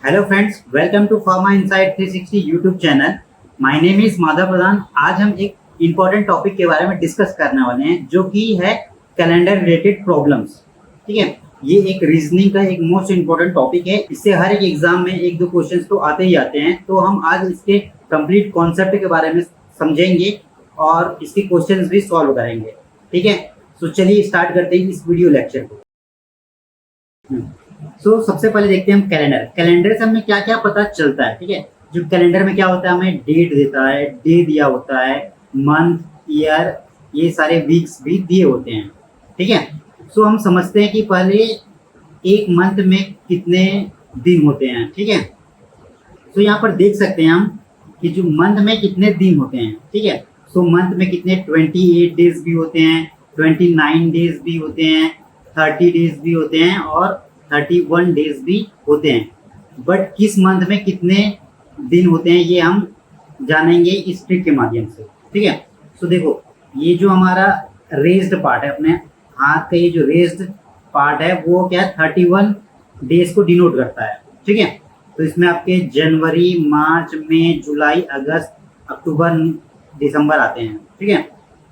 Hello friends, welcome to pharma insight 360 YouTube channel. My name is Madhav Pradhan. आज हम एक important topic के बारे में डिस्कस करने वाले हैं जो कि है कैलेंडर रिलेटेड प्रॉब्लम्स। ठीक है, ये एक रीजनिंग का एक मोस्ट इम्पॉर्टेंट टॉपिक है। इससे हर एक एग्जाम में एक दो क्वेश्चंस तो आते ही आते हैं। तो हम आज इसके कंप्लीट कॉन्सेप्ट के बारे में समझेंगे और इसके क्वेश्चंस भी सॉल्व करेंगे। ठीक है, तो चलिए स्टार्ट करते हैं इस वीडियो लेक्चर को। सबसे पहले देखते हैं हम कैलेंडर से हमें क्या क्या पता चलता है। ठीक है, जो कैलेंडर में क्या होता है, हमें डेट देता है, डे दिया होता है, मंथ, ईयर, ये सारे वीक्स भी दिए होते हैं। ठीक है, हम समझते हैं कि पहले एक मंथ में कितने दिन होते हैं। ठीक है, यहाँ पर देख सकते हैं हम कि जो मंथ में कितने दिन होते हैं। ठीक है, मंथ में कितने 28 डेज भी होते हैं, 29 डेज भी होते हैं, 30 डेज भी होते हैं और 31 डेज भी होते हैं। बट किस मंथ में कितने दिन होते हैं ये हम जानेंगे इस ट्रिक के माध्यम से। ठीक है, देखो ये जो हमारा रेज्ड पार्ट है, अपने हाथ का ये जो रेज्ड पार्ट है वो क्या है, 31 डेज को डिनोट करता है। ठीक है, तो इसमें आपके जनवरी, मार्च, मई, जुलाई, अगस्त, अक्टूबर, दिसंबर आते हैं। ठीक है,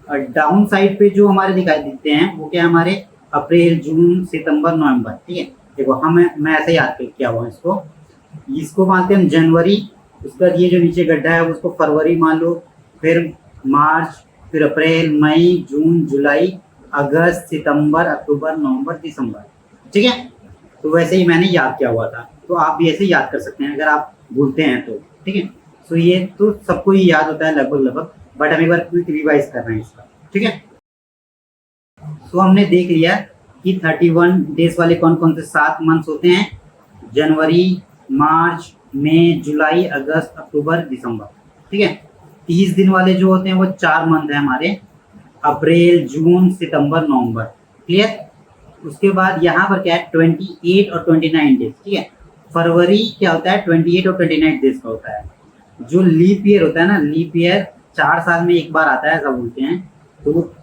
और डाउन साइड पे जो हमारे दिखाई देते हैं वो क्या, हमारे अप्रैल, जून, सितंबर, नवंबर। ठीक है, देखो मैं ऐसे याद किया हुआ इसको मानते हैं हम जनवरी। उसका ये जो नीचे गड्ढा है उसको फरवरी मान लो, फिर मार्च, फिर अप्रैल, मई, जून, जुलाई, अगस्त, सितंबर, अक्टूबर, नवंबर, दिसंबर। ठीक है, तो वैसे ही मैंने याद किया हुआ था, तो आप भी ऐसे याद कर सकते हैं अगर आप भूलते हैं तो। ठीक है, ये तो सबको ही याद होता है लगभग, बट हम एक बार क्विक रिवाइज कर रहे हैं इसका। ठीक है, हमने देख लिया कि 31 डेज वाले कौन कौन से 7 मंथ्स होते हैं, जनवरी, मार्च, मई, जुलाई, अगस्त, अक्टूबर, दिसंबर। ठीक है, 30 दिन वाले जो होते हैं वो 4 मंथ है हमारे, अप्रैल, जून, सितंबर, नवंबर। क्लियर। उसके बाद यहाँ पर क्या है, 28 और 29 डेज। ठीक है, फरवरी क्या होता है, 28 और 29 डेज का होता है। जो लीप ईयर होता है ना, लीप ईयर 4 साल में एक बार आता है ऐसा बोलते हैं, तो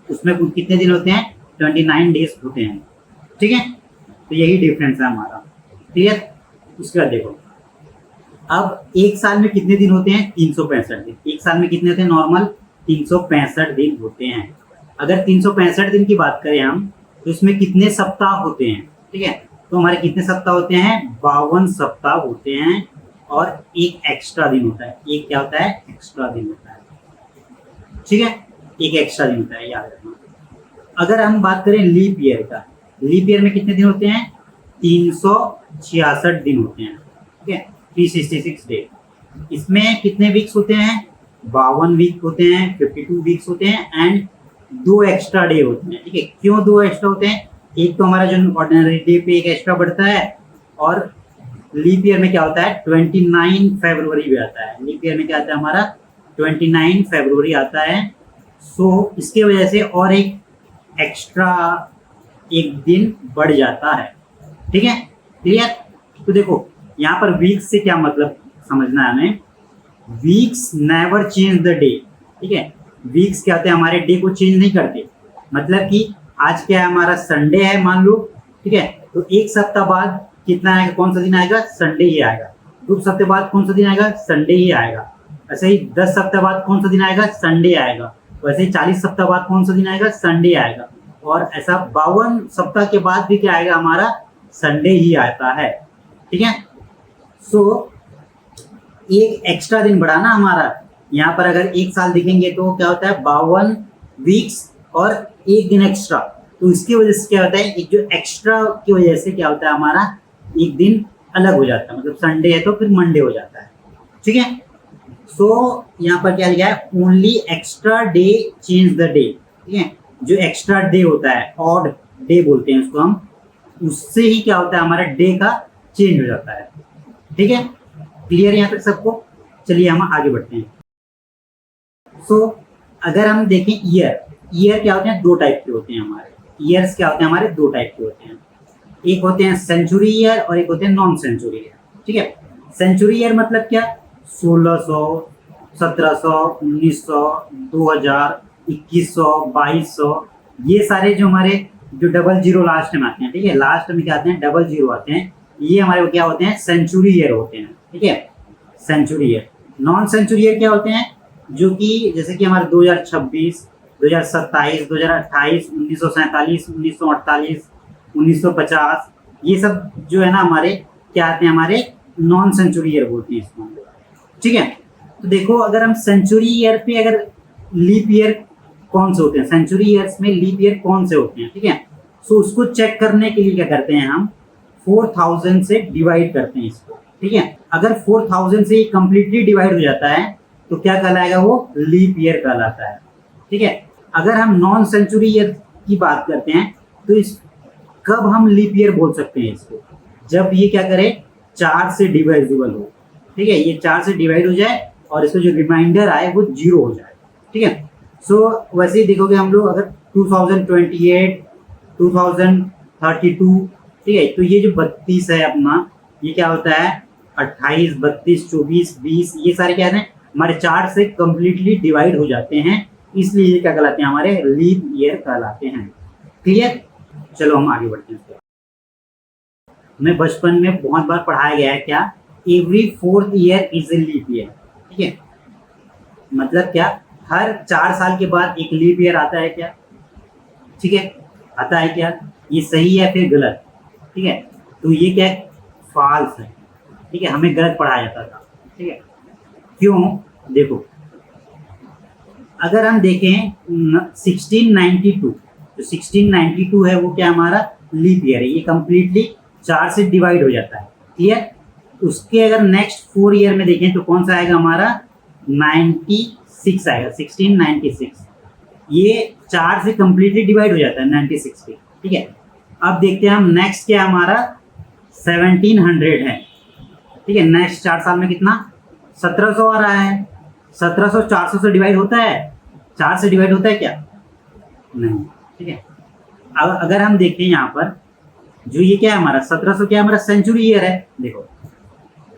उसमें कितने दिन होते हैं, 29 डेज होते हैं। ठीक है, तो यही डिफरेंस है हमारा। क्लियर। उसके बाद देखो, अब एक साल में कितने दिन होते हैं, 365 दिन। एक साल में कितने होते हैं, नॉर्मल 365 दिन होते हैं। अगर 365 दिन की बात करें हम, तो इसमें कितने सप्ताह होते हैं। ठीक है, तो हमारे कितने सप्ताह होते हैं, 52 सप्ताह होते हैं और एक एक्स्ट्रा दिन होता है। एक क्या होता है, एक्स्ट्रा दिन होता है। ठीक है, एक एक्स्ट्रा दिन होता है, याद रखना। अगर हम बात करें लीप ईयर का, लीप ईयर में कितने दिन होते हैं, 366 दिन होते हैं। ठीक है, 366 डे। इसमें कितने वीक्स होते हैं, 52 वीक होते हैं, 52 वीक्स होते हैं एंड 2 एक्स्ट्रा डे होते हैं। ठीक है, क्यों 2 एक्स्ट्रा होते हैं, एक तो हमारा जो ऑर्डिनरी डे पे एक एक्स्ट्रा बढ़ता है और लीप ईयर में क्या होता है, 29 फरवरी भी आता है। लीप ईयर में क्या आता है हमारा, 29 फरवरी आता है। इसके वजह से और एक एक्स्ट्रा एक दिन बढ़ जाता है। ठीक है, क्लियर। तो देखो यहाँ पर वीक्स से क्या मतलब समझना है हमें, weeks never change the day. ठीक है, वीक्स क्या होते हैं, हमारे डे को चेंज नहीं करते। मतलब कि आज क्या है, हमारा संडे है मान लो। ठीक है, तो एक सप्ताह बाद कितना आएगा, कौन सा दिन आएगा, संडे ही आएगा। 2 सप्ताह बाद कौन सा दिन आएगा, संडे ही आएगा। ऐसे ही 10 सप्ताह बाद कौन सा दिन आएगा, संडे आएगा। वैसे ही 40 सप्ताह बाद कौन सा दिन आएगा, संडे आएगा। और ऐसा 52 सप्ताह के बाद भी क्या आएगा, हमारा संडे ही आता है। ठीक है, एक एक्स्ट्रा दिन बढ़ा ना हमारा। यहाँ पर अगर एक साल देखेंगे तो क्या होता है, 52 वीक्स और एक दिन एक्स्ट्रा। तो इसकी वजह से क्या होता है, एक जो एक्स्ट्रा की वजह से क्या होता है, हमारा एक दिन अलग हो जाता है। मतलब संडे है तो फिर मंडे हो जाता है। ठीक है, यहाँ पर क्या लिखा है, only extra day change the day. ठीक है, जो एक्स्ट्रा डे होता है, ऑड डे बोलते हैं उसको हम, उससे ही क्या होता है, हमारा डे का चेंज हो जाता है। ठीक है, क्लियर यहाँ तक सबको। चलिए हम आगे बढ़ते हैं। अगर हम देखें ईयर क्या होते हैं, 2 टाइप के होते हैं हमारे। ईयर्स क्या होते हैं हमारे, 2 टाइप के होते हैं। एक होते हैं सेंचुरी ईयर और एक होते हैं नॉन सेंचुरी ईयर। ठीक है, सेंचुरी ईयर मतलब क्या, 1600, 1700, 1900, 2000, 2100, 2200, ये सारे जो हमारे जो डबल जीरो लास्ट में आते हैं। ठीक है, लास्ट में क्या आते हैं, डबल जीरो आते हैं। ये हमारे क्या होते हैं, सेंचुरी ईयर होते हैं, ठीक है, century year. Non century year क्या होते हैं, जो कि जैसे कि हमारे 2026, 2027, 2028, 1947, 1948, 1950, ये सब जो है ना हमारे क्या आते हैं, हमारे नॉन सेंचुरी ईयर बोलते हैं इसको, ठीक है। तो देखो अगर हम सेंचुरी ईयर पे अगर लीप ईयर कौन से होते हैं, सेंचुरी ईयर्स में लीप ईयर कौन से होते हैं, ठीक है। सो उसको चेक करने के लिए क्या करते हैं हम, 4000 से डिवाइड करते हैं इसको, ठीक है। अगर 4000 से कंप्लीटली डिवाइड हो जाता है तो क्या कहलाएगा, वो लीप ईयर कहलाता है, ठीक है। अगर हम नॉन सेंचुरी ईयर की बात करते हैं तो इस कब हम लीप ईयर बोल सकते हैं इसको, जब ये क्या करे, 4 से डिवाइजिबल हो, ठीक है, ये 4 से डिवाइड हो जाए और इसका जो रिमाइंडर आए वो 0 हो जाए, ठीक है। सो वैसे ही देखोगे हम लोग अगर 2028, 2032, ठीक है, तो ये जो 32 है अपना, ये क्या होता है, 28, 32, 24, 20, ये सारे क्या है हमारे 4 से कंप्लीटली डिवाइड हो जाते हैं, इसलिए ये क्या कहलाते हैं, हमारे लीप ईयर कहलाते हैं। क्लियर, चलो हम आगे बढ़ते हैं। हमें बचपन में बहुत बार पढ़ाया गया है क्या, every 4th year is a leap year, ठीक है। मतलब क्या, हर 4 साल के बाद एक लीप ईयर आता है क्या, ठीक है, आता है क्या, ये सही है फिर गलत, ठीक है। तो ये क्या है, फॉल्स है, ठीक है, हमें गलत पढ़ाया जाता था, ठीक है। क्यों, देखो अगर हम देखें 1692, जो 1692 है वो क्या हमारा लीप ईयर है, ये कंप्लीटली 4 से डिवाइड हो जाता है, क्लियर। उसके अगर नेक्स्ट 4 ईयर में देखें तो कौन सा आएगा हमारा, 96 आएगा, 1696, ये 4 से कंप्लीटली डिवाइड हो जाता है 96 पे, ठीक है। अब देखते हैं हम नेक्स्ट क्या हमारा 1700 है, ठीक है। नेक्स्ट 4 साल में कितना, 1700 आ रहा है, 1700 400 से डिवाइड होता है, 4 से डिवाइड होता है क्या, नहीं, ठीक है। अब अगर हम देखें यहाँ पर जो ये क्या है हमारा 1700 क्या है, हमारा सेंचुरी ईयर है, देखो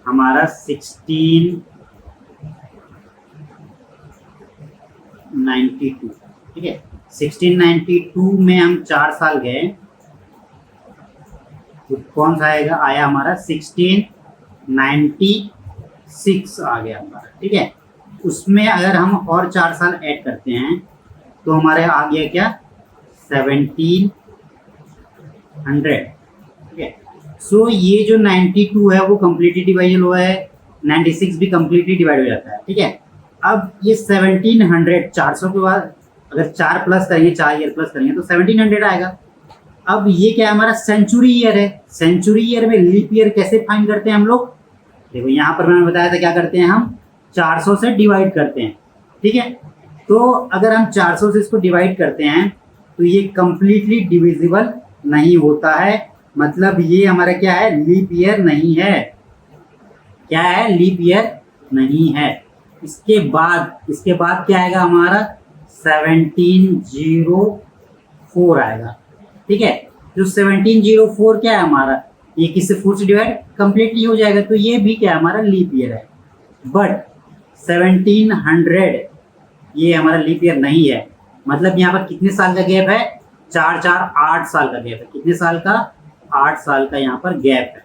हमारा 1692, ठीक है, 1692 में हम 4 साल गए तो कौन सा आएगा, आया हमारा 1696 आ गया हमारा, ठीक है। उसमें अगर हम और 4 साल ऐड करते हैं तो हमारे आ गया क्या, 1700, ठीक है। सो ये जो 92 है वो कम्प्लीटली डिवाइड हुआ है, 96 भी कम्प्लीटली डिवाइड हो जाता है, ठीक है। अब ये 1700 400 के बाद अगर 4 प्लस करेंगे, 4 ईयर प्लस करेंगे तो 1700 आएगा। अब ये क्या है, हमारा सेंचुरी ईयर है, सेंचुरी ईयर में लीप ईयर कैसे फाइंड करते हैं हम लोग, देखो यहाँ पर मैंने बताया था क्या करते हैं हम, 400 से डिवाइड करते हैं, ठीक है। तो अगर हम 400 से इसको डिवाइड करते हैं तो ये कंप्लीटली डिविजिबल नहीं होता है, मतलब ये हमारा क्या है, लीप ईयर नहीं है, क्या है, लीप ईयर नहीं है। इसके बाद क्या आएगा हमारा 1704 आएगा, ठीक है। जो 1704 क्या है हमारा, ये किससे 4 से डिवाइड कंप्लीटली हो जाएगा, तो ये भी क्या है, हमारा लीप ईयर है। बट 1700 ये हमारा लीप ईयर नहीं है, मतलब यहाँ पर कितने साल का गैप है, 4 4 8 साल का गैप है, कितने साल का, 8 साल का यहाँ पर गैप है,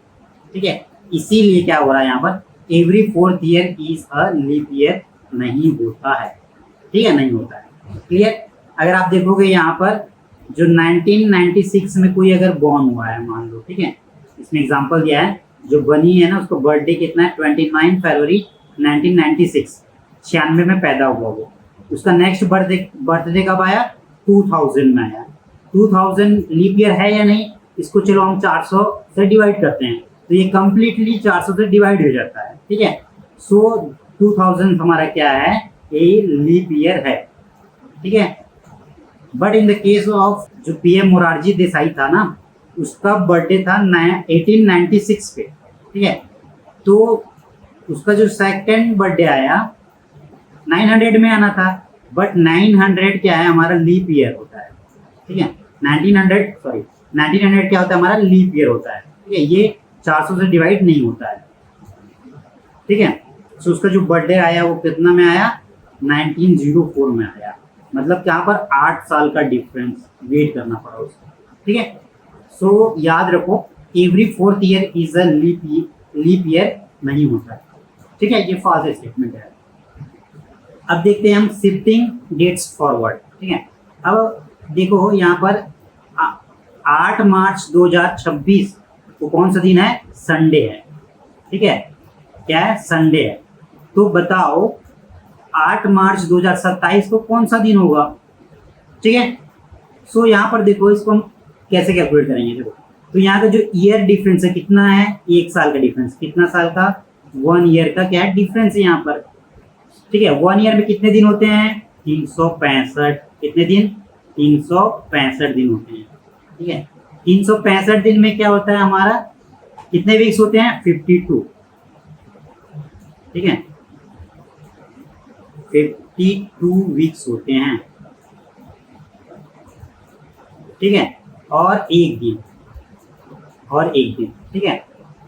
ठीक है। इसीलिए क्या हो रहा है यहाँ पर, every 4th year is a leap year नहीं होता है, ठीक है, नहीं होता है, क्लियर। अगर आप देखोगे यहाँ पर जो 1996 में कोई अगर बॉर्न हुआ है मान लो, ठीक है, इसमें एग्जांपल दिया है, जो बनी है ना उसको बर्थडे कितना है, 29 फरवरी 1996, 96 में पैदा हुआ वो, उसका नेक्स्ट बर्थडे कब आया, 2000 में आया। 2000 लीप ईयर है या नहीं, इसको चलो हम 400 से डिवाइड करते हैं तो ये कंप्लीटली 400 से डिवाइड हो जाता है, ठीक है। सो 2000 हमारा क्या है, ए लीप ईयर है, ठीक है। But in the case of जो पीएम मोरारजी देसाई था ना, उसका बर्थडे था 1896 पे, ठीक है। तो उसका जो सेकंड बर्थडे आया 900 में आना था, बट 900 क्या है, हमारा लीप ईयर होता है, ठीक है। 1900 क्या होता है, हमारा लीप ईयर होता है, ठीक है। ये 400 से डिवाइड नहीं होता है, ठीक है। सो उसका जो बर्थडे आया वो कितना में आया, 1904 में आया, मतलब यहाँ पर 8 साल का डिफरेंस वेट करना पड़ा उसको, ठीक है। सो याद रखो every fourth year is a leap year नहीं होता। ठीक है, ये फॉल्स स्टेटमेंट है। अब देखते हैं हम शिफ्टिंग डेट्स फॉरवर्ड। ठीक है, अब देखो यहाँ पर 8 मार्च 2026 को कौन सा दिन है? संडे है। ठीक है, क्या है? संडे है। तो बताओ 8 मार्च 2027 को कौन सा दिन होगा? ठीक है, सो यहाँ पर देखो इसको हम कैसे कैलकुलेट करेंगे। देखो, तो यहाँ का जो ईयर डिफरेंस है कितना है? 1 साल का डिफरेंस। कितना साल का? 1 ईयर का क्या है? डिफरेंस है यहाँ पर। ठीक है, 1 ईयर में कितने दिन होते हैं? 365। कितने दिन? 365 दिन होते हैं। ठीक है, 365 दिन में क्या होता है हमारा? कितने वीक्स होते हैं? 52। ठीक है, 52 वीक्स होते हैं। ठीक है, और एक दिन, और एक दिन। ठीक है,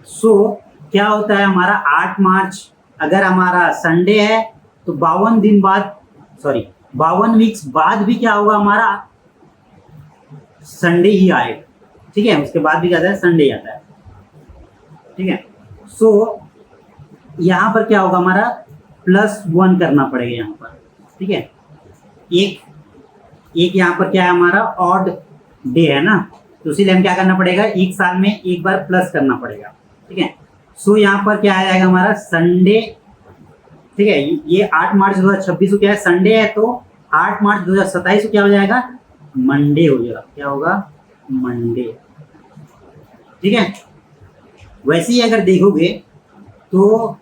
सो क्या होता है हमारा? 8 मार्च अगर हमारा संडे है तो 52 दिन बाद, सॉरी 52 वीक्स बाद भी क्या होगा? हमारा संडे ही आएगा। ठीक है, उसके बाद भी क्या आता है? संडे आता है। ठीक है, सो यहाँ पर क्या होगा हमारा? +1 करना पड़ेगा यहाँ पर। ठीक है, एक यहाँ पर क्या है हमारा? ऑड डे है ना, तो इसीलिए हम क्या करना पड़ेगा? एक साल में एक बार प्लस करना पड़ेगा। ठीक है, सो यहाँ पर क्या आ जाएगा हमारा? संडे। ठीक है, ये 8 मार्च 2026 को क्या है? संडे है, तो 8 मार्च 2027 को क्या हो जाएगा? मंडे हो जाएगा। क्या होगा? मंडे। ठीक है, वैसे ही अगर देखोगे तो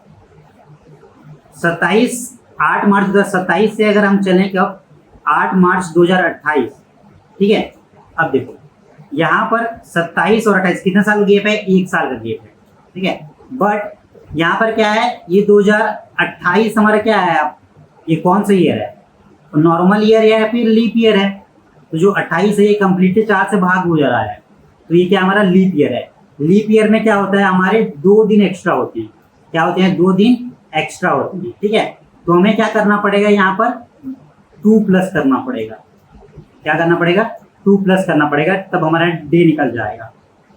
8 मार्च 2027 से अगर हम चलें कब? 8 मार्च 2028। ठीक है, अब देखो यहाँ पर 27 और 28 कितना साल का गेप है? 1 साल का गेप है। ठीक है, बट यहाँ पर क्या है? ये 2028 हमारा क्या है? अब ये कौन सा ईयर है? नॉर्मल ईयर है या फिर लीप ईयर है? तो जो 28 है ये कंप्लीटली 4 से भाग हो जा रहा है, तो ये क्या हमारा? लीप ईयर है। लीप ईयर में क्या होता है? हमारे 2 दिन एक्स्ट्रा होते हैं। क्या होते हैं? 2 दिन एक्स्ट्रा होते हैं। ठीक है, तो हमें क्या करना पड़ेगा? यहाँ पर 2 प्लस करना पड़ेगा। क्या करना पड़ेगा? 2 प्लस करना पड़ेगा, तब हमारा डे निकल जाएगा।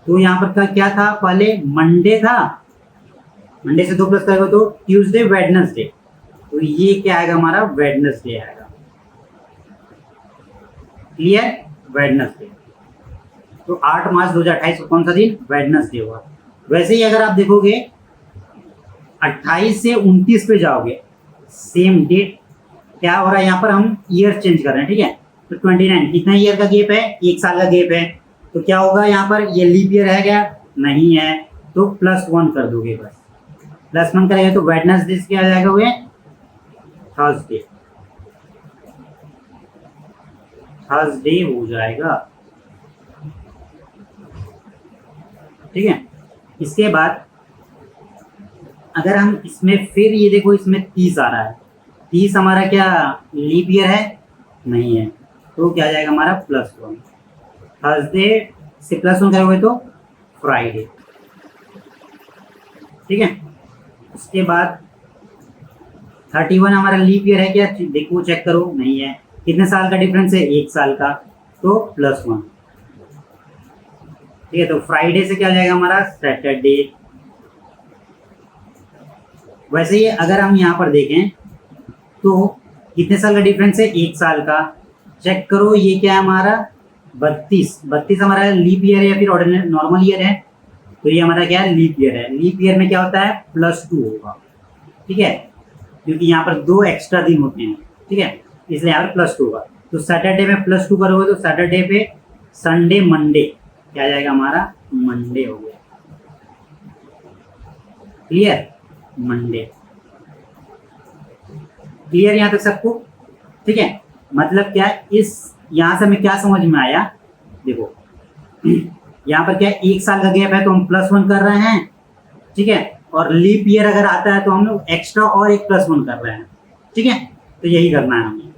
तो यहाँ पर क्या था? पहले मंडे था, मंडे से 2 प्लस करेगा तो ट्यूसडे, वेडनेसडे, तो ये क्या आएगा हमारा? वेडनेसडे आएगा। क्लियर? वेडनेसडे। तो 8 मार्च 2028 को कौन सा दिन? वेडनेसडे हुआ। वैसे ही अगर आप देखोगे 28 से 29 पे जाओगे, सेम डेट क्या हो रहा है? यहाँ पर हम ईयर चेंज कर रहे हैं। ठीक है, तो 29 कितना ईयर का गेप है? 1 साल का गेप है, तो क्या होगा यहाँ पर? ये लीप ईयर है क्या? नहीं है, तो +1 कर दोगे बस। +1 करेंगे तो वेडनेसडे से क्या आ जाएगा? हुए थर्सडे, थर्सडे हो जाएगा। ठीक है, इसके बाद अगर हम इसमें फिर ये देखो, इसमें 30 आ रहा है। 30 हमारा क्या लीप ईयर है? नहीं है, तो क्या आ जाएगा हमारा? +1। थर्सडे से +1 करोगे तो फ्राइडे। ठीक है, उसके बाद 31 हमारा लीप ईयर है क्या? देखो चेक करो, नहीं है। कितने साल का डिफरेंस है? 1 साल का, तो +1। ठीक है, तो फ्राइडे से क्या आ जाएगा हमारा? सैटरडे। वैसे ही अगर हम यहाँ पर देखें तो कितने साल का डिफरेंस है? 1 साल का। चेक करो, ये क्या है हमारा? 32 हमारा लीप ईयर है या फिर ऑर्डिनरी नॉर्मल ईयर है? तो ये हमारा क्या है? लीप ईयर है। लीप ईयर में क्या होता है? +2 होगा। ठीक है, क्योंकि यहाँ पर 2 एक्स्ट्रा दिन होते हैं। ठीक है, इसलिए यहाँ पर +2 होगा। तो सैटरडे में +2 करोगे तो सैटरडे पे संडे, मंडे क्या आ जाएगा हमारा? मंडे हो गया। क्लियर? मंडे। क्लियर यहाँ तक सबको? ठीक है, मतलब क्या है? इस यहाँ से हमें क्या समझ में आया? देखो यहाँ पर क्या है? 1 साल का गैप है तो हम +1 कर रहे हैं। ठीक है, और लीप ईयर अगर आता है तो हम लोग एक्स्ट्रा और एक +1 कर रहे हैं। ठीक है, तो यही करना है हमें।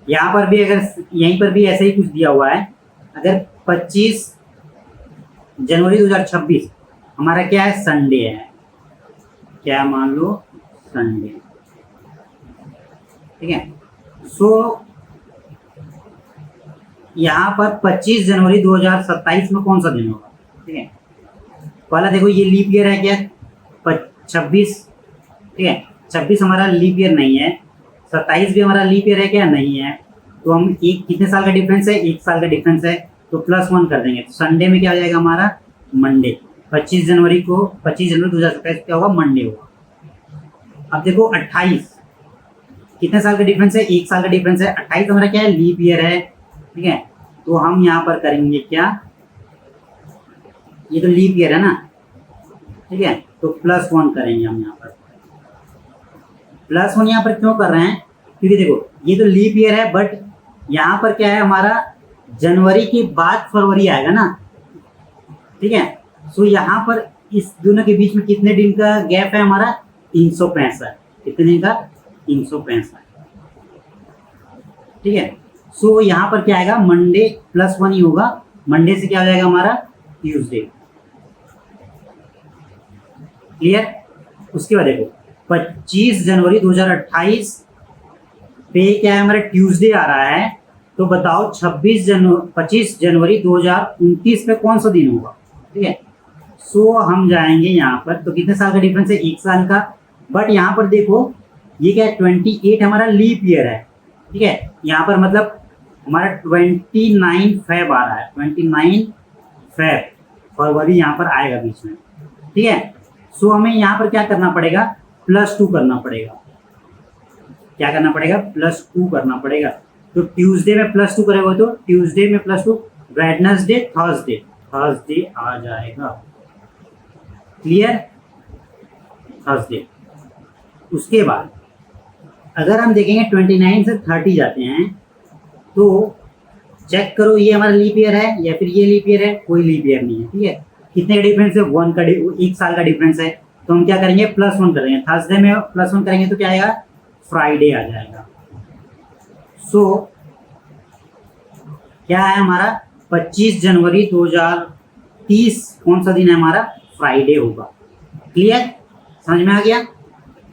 यहाँ पर भी अगर यहीं पर भी ऐसे ही कुछ दिया हुआ है, अगर 25 जनवरी 2026 हमारा क्या है? संडे है। क्या मान लो? संडे। ठीक है, सो यहाँ पर 25 जनवरी 2027 में कौन सा दिन होगा, ठीक है। पहला देखो ये लीप ईयर है क्या, 26, ठीक है। 26 हमारा लीप ईयर नहीं है, 27 भी हमारा लीप ईयर है क्या, नहीं है। तो हम एक कितने साल का डिफरेंस है, 1 साल का डिफरेंस है, तो +1 कर देंगे। तो संडे में क्या हो जाएगा हमारा, मंडे। 25 जनवरी 2027 क्या होगा, मंडे होगा। अब देखो 28 कितने साल का डिफरेंस है, 1 साल का डिफरेंस है। 28 हमारा क्या है, लीप ईयर है, ठीक है। तो हम यहाँ पर करेंगे क्या, ये तो लीप ईयर है ना, ठीक है। तो +1 करेंगे हम यहाँ पर। +1 यहाँ पर क्यों कर रहे हैं, क्योंकि देखो ये तो लीप ईयर है, बट यहाँ पर क्या है हमारा, जनवरी के बाद फरवरी आएगा ना, ठीक है। सो यहाँ पर इस दोनों के बीच में कितने दिन का गैप है हमारा, 365। कितने दिन का, 365, ठीक है। सो यहाँ पर क्या आएगा, मंडे +1 ही होगा। मंडे से क्या हो जाएगा हमारा, ट्यूसडे। क्लियर। उसके बाद देखो 25 जनवरी 2028 पे क्या है हमारा, ट्यूसडे आ रहा है। तो बताओ 25 जनवरी 2029 पे कौन सा दिन होगा, ठीक है। सो हम जाएंगे यहाँ पर, तो कितने साल का डिफरेंस है, 1 साल का। बट यहाँ पर देखो ये क्या है, 28 हमारा लीप ईयर है, ठीक है। यहाँ पर मतलब हमारा 29 फेब आ रहा है, 29 फेब, फरवरी यहाँ पर आएगा बीच में, ठीक है। सो हमें यहाँ पर क्या करना पड़ेगा, +2 करना पड़ेगा। क्या करना पड़ेगा, +2 करना पड़ेगा। तो ट्यूसडे में +2 करेगा, तो ट्यूसडे में +2, वेडनेसडे, थर्सडे आ जाएगा। Clear, Thursday. उसके बाद अगर हम देखेंगे 29 से 30 जाते हैं, तो चेक करो ये हमारा लीप ईयर है या फिर ये लीप ईयर है, कोई लीप ईयर नहीं है, ठीक है। कितने का डिफरेंस है, 1 साल का डिफरेंस है। तो हम क्या करेंगे, +1 करेंगे। थर्सडे में +1 करेंगे तो क्या आएगा, फ्राइडे आ जाएगा। सो क्या है हमारा, 25 जनवरी 2030 कौन सा दिन है हमारा, फ्राइडे होगा। क्लियर, समझ में आ गया।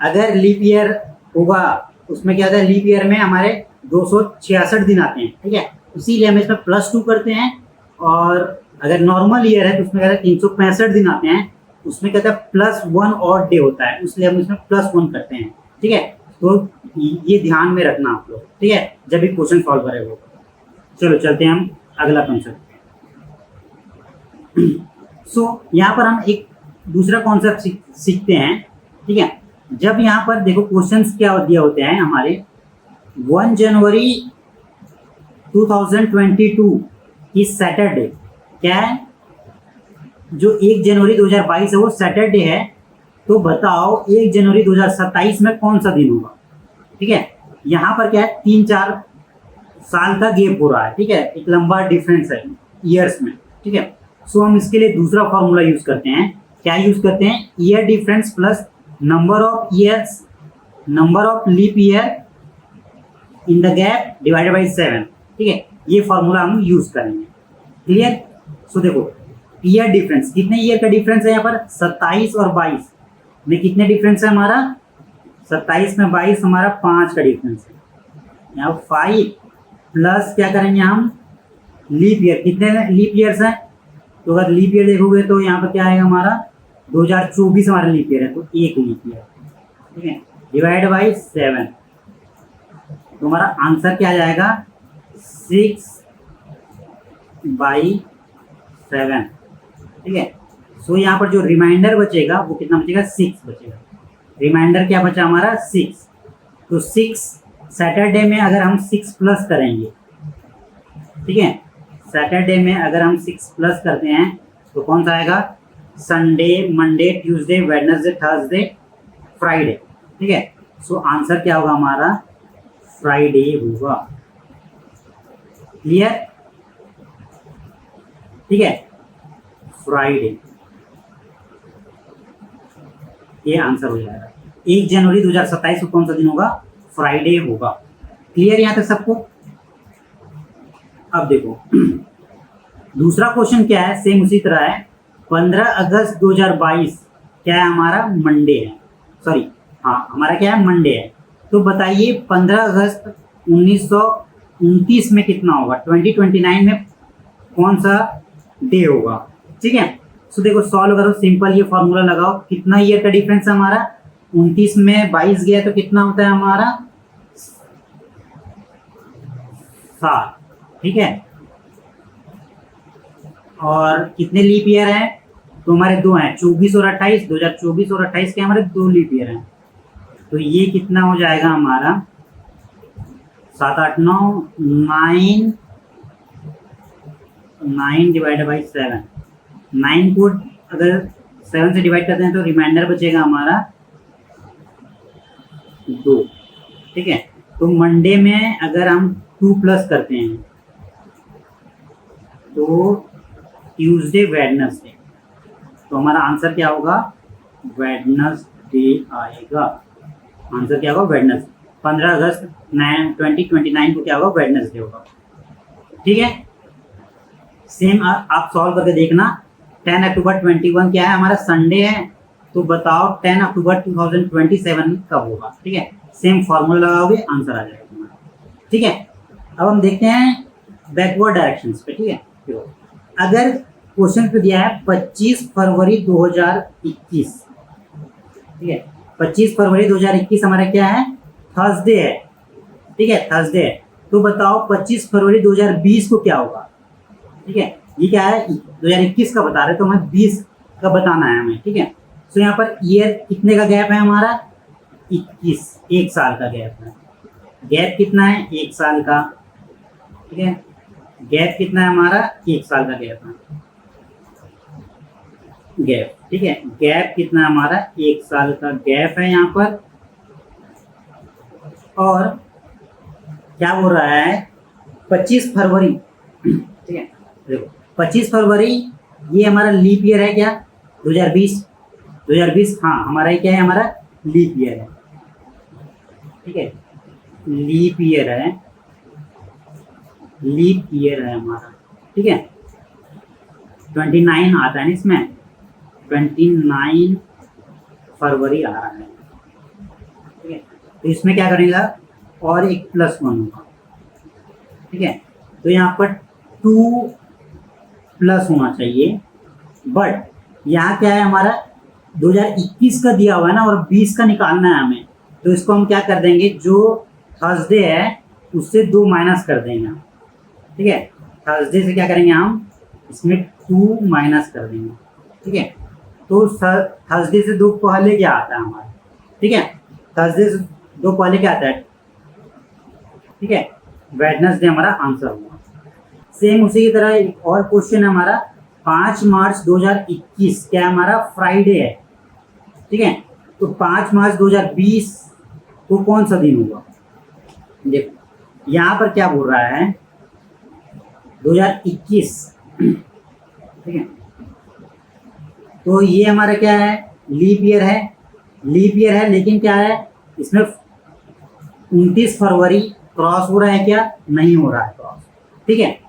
अगर लीप ईयर होगा उसमें क्या होता है, लीप ईयर में हमारे 266 दिन आते हैं, ठीक है। इसीलिए हम इसमें +2 करते हैं। और अगर नॉर्मल ईयर है तो उसमें कहते हैं 365 दिन आते हैं, उसमें कहता है +1 और डे होता है, इसलिए हम इसमें +1 करते हैं, ठीक है। तो ये ध्यान में रखना आप लोग, ठीक है, जब भी क्वेश्चन सॉल्व करेंगे। चलो चलते हैं हम अगला कॉन्सेप्ट। सो यहाँ पर हम एक दूसरा कॉन्सेप्ट सीखते हैं, ठीक है। जब यहाँ पर देखो क्वेश्चंस क्या दिया होते हैं हमारे, 1 जनवरी 2022 इस सैटरडे, क्या है, जो 1 जनवरी 2022 है वो सैटरडे है। तो बताओ 1 जनवरी 2027 में कौन सा दिन होगा, ठीक है। यहाँ पर क्या है, 3-4 साल का गैप हो रहा है, ठीक है, एक लंबा डिफरेंस है ईयर्स में, ठीक है। सो हम इसके लिए दूसरा फॉर्मूला यूज करते हैं। क्या यूज करते हैं, year difference plus number of years, number of leap year in the gap divided by 7, ठीक है। ये फॉर्मूला हम यूज करेंगे। क्लियर। सो देखो ईयर डिफरेंस, कितने ईयर का डिफरेंस है यहाँ पर, 27 और 22 में कितने डिफरेंस है हमारा, 27 में 22 हमारा 5 का डिफरेंस है। यहाँ 5 प्लस क्या करेंगे हम, लीप ईयर, कितने लीप ईयर्स हैं, तो अगर लीप ईयर देखोगे तो यहाँ पर क्या आएगा हमारा, 2024 हमारा लीप ईयर है, तो 1 लीप ईयर, ठीक है, डिवाइड बाई 7। तो हमारा आंसर क्या आ जाएगा, 6/7, ठीक है। सो यहाँ पर जो रिमाइंडर बचेगा वो कितना बचेगा, 6 बचेगा। रिमाइंडर क्या बचा हमारा, 6। तो 6 सैटरडे में अगर हम 6 प्लस करेंगे, ठीक है, सैटरडे में अगर हम 6 प्लस करते हैं तो कौन सा आएगा, Sunday, Monday, Tuesday, Wednesday, Thursday, Friday, ठीक है। सो आंसर क्या होगा हमारा, फ्राइडे होगा। क्लियर, ठीक है, फ्राइडे, ये आंसर हो जाएगा। 1 जनवरी 2027 को कौन सा दिन होगा, फ्राइडे होगा। क्लियर यहाँ तक सबको। अब देखो दूसरा क्वेश्चन क्या है, सेम उसी तरह है। 15 अगस्त 2022 क्या है हमारा, मंडे है, सॉरी हाँ हमारा क्या है, मंडे है। तो बताइए 15 अगस्त 29 में कितना होगा, 2029 में कौन सा डे होगा, ठीक है। सो देखो सॉल्व करो, सिंपल ये फॉर्मूला लगाओ, कितना ईयर का डिफरेंस है हमारा, 29 में 22 गया तो कितना होता है हमारा 7, ठीक है। और कितने लीप ईयर है, तो हमारे दो हैं, 24 और 28, 2024 और 28 के हमारे 2 लीप ईयर हैं। तो ये कितना हो जाएगा हमारा 7 8 9 9 डिवाइडेड बाई 7, 9 को अगर 7 से डिवाइड करते हैं तो रिमाइंडर बचेगा हमारा 2, ठीक है। तो मंडे में अगर हम 2 प्लस करते हैं तो ट्यूसडे वेडनेसडे, तो हमारा आंसर क्या होगा, वेडनेसडे आएगा। आंसर क्या होगा, वेडनेसडे। 15 अगस्त 2029 को क्या होगा, वेडनेसडे होगा, ठीक है। सेम आप सॉल्व करके देखना। 10 अक्टूबर 21 क्या है हमारा, संडे है, तो बताओ 10 अक्टूबर 2027 कब होगा, ठीक है। सेम फॉर्मूला लगाओगे, आंसर आ जाएगा तुम्हारा, ठीक है। अब हम देखते हैं बैकवर्ड डायरेक्शंस पे, ठीक है। अगर क्वेश्चन पे दिया है 25 फरवरी 2021, ठीक है, 25 फरवरी 2021 हमारा क्या है, थर्सडे है, ठीक है, थर्सडे है। तो बताओ 25 फरवरी 2020 को क्या होगा, ठीक है। ये क्या है, 2021 का बता रहे, तो हमें 20 का बताना है हमें, ठीक है। तो यहाँ पर ईयर कितने का गैप है हमारा, 21, 1 साल का गैप है। गैप कितना है, 1 साल का, ठीक है। गैप कितना है हमारा, 1 साल का गैप है, गैप, ठीक है। गैप कितना है हमारा, 1 साल का गैप है यहाँ पर। और क्या बोल रहा है, 25 फरवरी, ठीक है। देखो 25 फरवरी ये हमारा लीप ईयर है क्या, 2020, हाँ हमारा ये क्या है, हमारा लीप ईयर है, ठीक है, लीप ईयर है, लीप ईयर है हमारा, ठीक है। 29 आता है ना इसमें, 29 फरवरी आ रहा है, ठीक है। तो इसमें क्या करेगा, और एक +1 होगा, ठीक है। तो यहाँ पर 2 प्लस होना चाहिए, बट यहाँ क्या है हमारा 2021 का दिया हुआ है ना, और 20 का निकालना है हमें। तो इसको हम क्या कर देंगे, जो थर्सडे है उससे 2 माइनस कर देंगे, ठीक है। थर्सडे से क्या करेंगे हम, इसमें 2 माइनस कर देंगे, ठीक है। तो थर्सडे से 2 पहले क्या आता है हमारा, ठीक है, थर्सडे से 2 पहले क्या आता है, ठीक है, वेडनेसडे हमारा आंसर होगा। सेम उसी की तरह एक और क्वेश्चन है हमारा, 5 मार्च 2021 क्या हमारा फ्राइडे है, ठीक है। तो 5 मार्च 2020 को कौन सा दिन होगा, देखो यहाँ पर क्या बोल रहा है, 2021, ठीक है। तो ये हमारा क्या है, लीप ईयर है, लीप ईयर है, लेकिन क्या है इसमें 29 फरवरी क्रॉस हो रहा है क्या, नहीं हो रहा है क्रॉस, ठीक है।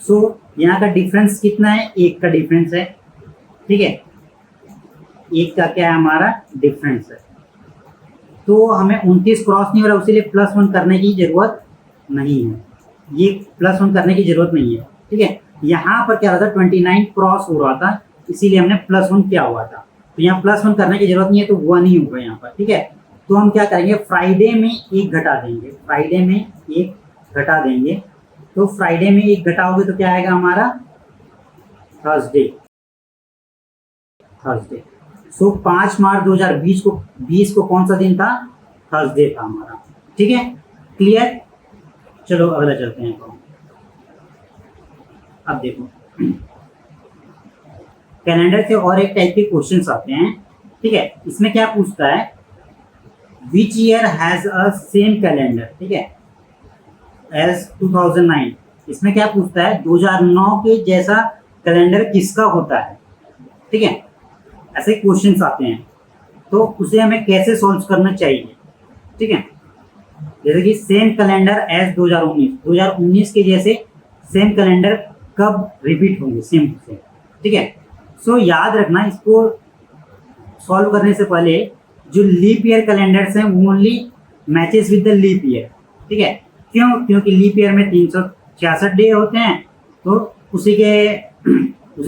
सो यहाँ का डिफरेंस कितना है, 1 का डिफरेंस है, ठीक है, 1 का क्या है हमारा डिफरेंस है। तो हमें 29 क्रॉस नहीं हो रहा, इसीलिए +1 करने की जरूरत नहीं है, ये +1 करने की जरूरत नहीं है, ठीक है। यहाँ पर क्या रहा था, 29 क्रॉस हो रहा था, इसीलिए हमने +1 किया हुआ था। तो यहाँ +1 करने की जरूरत नहीं है, तो 1 ही होगा यहाँ पर, ठीक है। तो हम क्या करेंगे, फ्राइडे में 1 घटा देंगे, फ्राइडे में 1 घटा देंगे। तो फ्राइडे में 1 घटाओगे तो क्या आएगा हमारा, थर्सडे, थर्सडे। सो 5 मार्च 2020 को कौन सा दिन था, थर्सडे था हमारा, ठीक है, क्लियर। चलो अगला चलते हैं। अब देखो कैलेंडर से और एक टाइप के क्वेश्चंस आते हैं, ठीक है। इसमें क्या पूछता है, which year has a same calendar, ठीक है, एज 2009। इसमें क्या पूछता है, 2009 के जैसा कैलेंडर किसका होता है, ठीक है। ऐसे क्वेश्चंस आते हैं, तो उसे हमें कैसे सॉल्व करना चाहिए, ठीक है। जैसे कि सेम कैलेंडर एज 2019 के जैसे सेम कैलेंडर कब रिपीट होंगे, सेम टू सेम, ठीक है। सो याद रखना, इसको सॉल्व करने से पहले जो लीप ईयर कैलेंडर्स हैं वो only matches with the leap year, ठीक है। क्यों? क्योंकि लीप ईयर में 366 डे होते हैं, तो उसी